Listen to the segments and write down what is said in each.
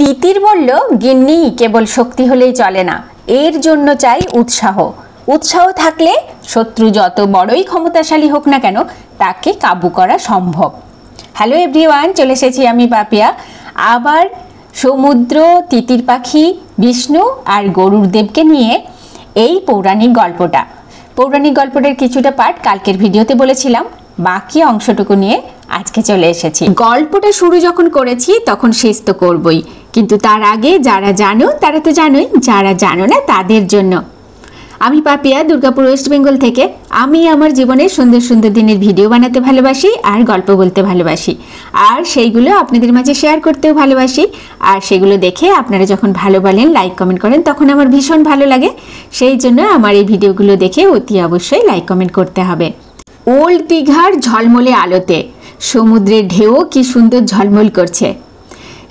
তিতির বলল, গিন্নি কেবল শক্তি হলেই চলে না, এর জন্য চাই উৎসাহ। উৎসাহ থাকলে শত্রু যত বড়ই ক্ষমতাশালী হোক না কেন তাকে কাবু করা সম্ভব। হ্যালো এভরিওয়ান, চলে এসেছি আমি পাপিয়া। আবার সমুদ্র, তিতির পাখি, বিষ্ণু আর গরুর দেবকে নিয়ে এই পৌরাণিক গল্পটার কিছুটা পার্ট কালকের ভিডিওতে বলেছিলাম, বাকি অংশটুকু নিয়ে আজকে চলে এসেছি। গল্পটা শুরু যখন করেছি তখন শেষ তো করবই, কিন্তু তার আগে যারা জানো তারা তো জানোই, যারা জানো না তাদের জন্য। আমি পাপিয়া, দুর্গাপুর ওয়েস্ট বেঙ্গল থেকে। আমি আমার জীবনের সুন্দর সুন্দর দিনের ভিডিও বানাতে ভালোবাসি আর গল্প বলতে ভালোবাসি, আর সেইগুলো আপনাদের মাঝে শেয়ার করতেও ভালোবাসি। আর সেগুলো দেখে আপনারা যখন ভালো বলেন, লাইক কমেন্ট করেন, তখন আমার ভীষণ ভালো লাগে। সেই জন্য আমার এই ভিডিওগুলো দেখে অতি অবশ্যই লাইক কমেন্ট করতে হবে। ওল্ড দীঘার ঝলমলে আলোতে সমুদ্রের ঢেউ কি সুন্দর ঝলমল করছে।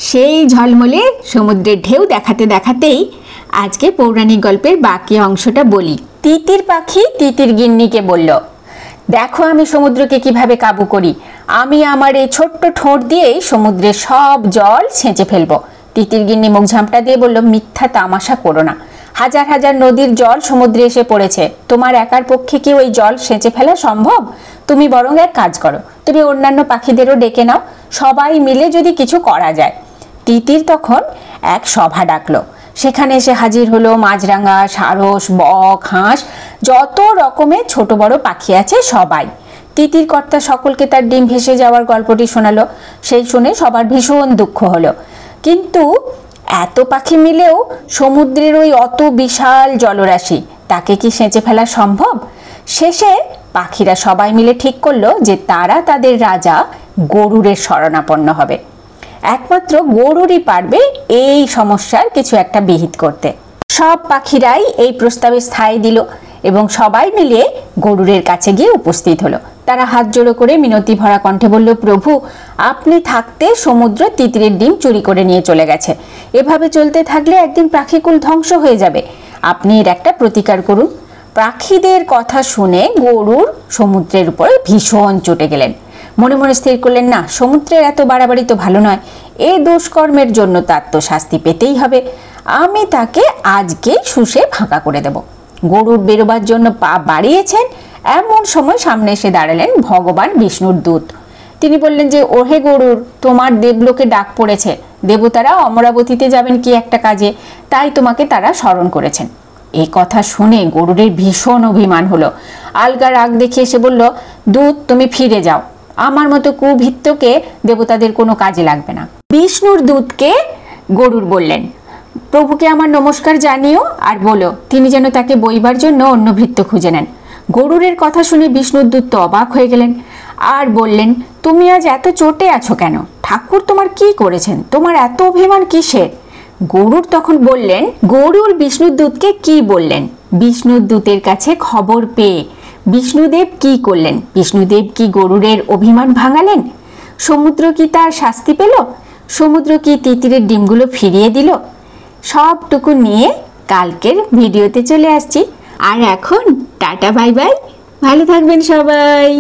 সেই ঝলমলে সমুদ্রের ঢেউ দেখাতে দেখাতেই আজকে পৌরাণিক গল্পের বাকি অংশটা বলি। তিতির পাখি তিতির গিন্নিকে বলল, দেখো আমি সমুদ্রকে কিভাবে কাবু করি। আমি আমার এই ছোট্ট ঠোঁট দিয়েই সমুদ্রের সব জল ছেঁচে ফেলবো। তিতির গিন্নি মুখ ঝামটা দিয়ে বলল, মিথ্যা তামাশা করো না। হাজার হাজার নদীর জল সমুদ্রে এসে পড়েছে, তোমার একার পক্ষে কি ওই জল সেঁচে ফেলা সম্ভব? তুমি বরং এক কাজ করো, তুমি অন্যান্য পাখিদেরও ডেকে নাও, সবাই মিলে যদি কিছু করা যায়। তিতির তখন এক সভা ডাকলো। সেখানে এসে হাজির হলো মাছরাঙা, সারস, বক, হাঁস, যত রকমের ছোট বড় পাখি আছে সবাই। তিতির কর্তা সকলকে তার ডিম ভেসে যাওয়ার গল্পটি শোনালো। সেই শুনে সবার ভীষণ দুঃখ হলো, কিন্তু এত পাখি মিলেও সমুদ্রের ওই অত বিশাল জলরাশি, তাকে কি সেঁচে ফেলা সম্ভব? শেষে পাখিরা সবাই মিলে ঠিক করলো যে তারা তাদের রাজা গরুরের শরণাপন্ন হবে। একমাত্র গরুরই পারবে এই সমস্যার কিছু একটা বিহিত করতে। সব পাখিরাই এই প্রস্তাবে স্থায়ী দিল এবং সবাই মিলে গরুরের কাছে গিয়ে উপস্থিত হলো। তারা হাত জোড়ো করে মিনতি ভরা কণ্ঠে বলল, প্রভু, আপনি থাকতে সমুদ্র তিতিরের ডিম চুরি করে নিয়ে চলে গেছে। এভাবে চলতে থাকলে একদিন পাখিকুল ধ্বংস হয়ে যাবে। আপনি এর একটা প্রতিকার করুন। পাখিদের কথা শুনে গরুর সমুদ্রের উপরে ভীষণ চটে গেলেন। মনে মনে স্থির করলেন, না, সমুদ্রের এত বাড়াবাড়ি তো ভালো নয়। এই দুষ্কর্মের জন্য তার তো শাস্তি পেতেই হবে। আমি তাকে আজকেই শুষে ফাঁকা করে দেব। গরুর বেরোবার জন্য পা বাড়িয়েছেন, এমন সময় সামনে এসে দাঁড়ালেন ভগবান বিষ্ণুর দূত। তিনি বললেন যে, ওহে গরুর, তোমার দেবলোকে ডাক পড়েছে। দেবতারা অমরাবতীতে যাবেন কি একটা কাজে, তাই তোমাকে তারা স্মরণ করেছেন। এই কথা শুনে গরুরের ভীষণ অভিমান হলো। আলগা রাগ দেখিয়ে এসে বলল, দূত, তুমি ফিরে যাও। আমার মতো কুভৃত্যকে দেবতাদের কোনো কাজে লাগবে না। বিষ্ণুর দূতকে গরুর বললেন, প্রভুকে আমার নমস্কার জানিও আর বলো তিনি যেন তাকে বইবার জন্য অন্য ভৃত্য খুঁজে নেন। গরুরের কথা শুনে বিষ্ণুর দূত তো অবাক হয়ে গেলেন আর বললেন, তুমি আজ এত চটে আছো কেন? ঠাকুর তোমার কি করেছেন? তোমার এত অভিমান কিসের? গরুর তখন বললেন, গরুর বিষ্ণুর দূতকে কি বললেন? বিষ্ণুর দূতের কাছে খবর পেয়ে বিষ্ণুদেব কি করলেন? বিষ্ণুদেব কি গরুরের অভিমান ভাঙালেন? সমুদ্র কি তার শাস্তি পেল? সমুদ্র কি তিতিরের ডিমগুলো ফিরিয়ে দিল? সবটুকু নিয়ে কালকের ভিডিওতে চলে আসছি। আর এখন টাটা, বাই বাই, ভালো থাকবেন সবাই।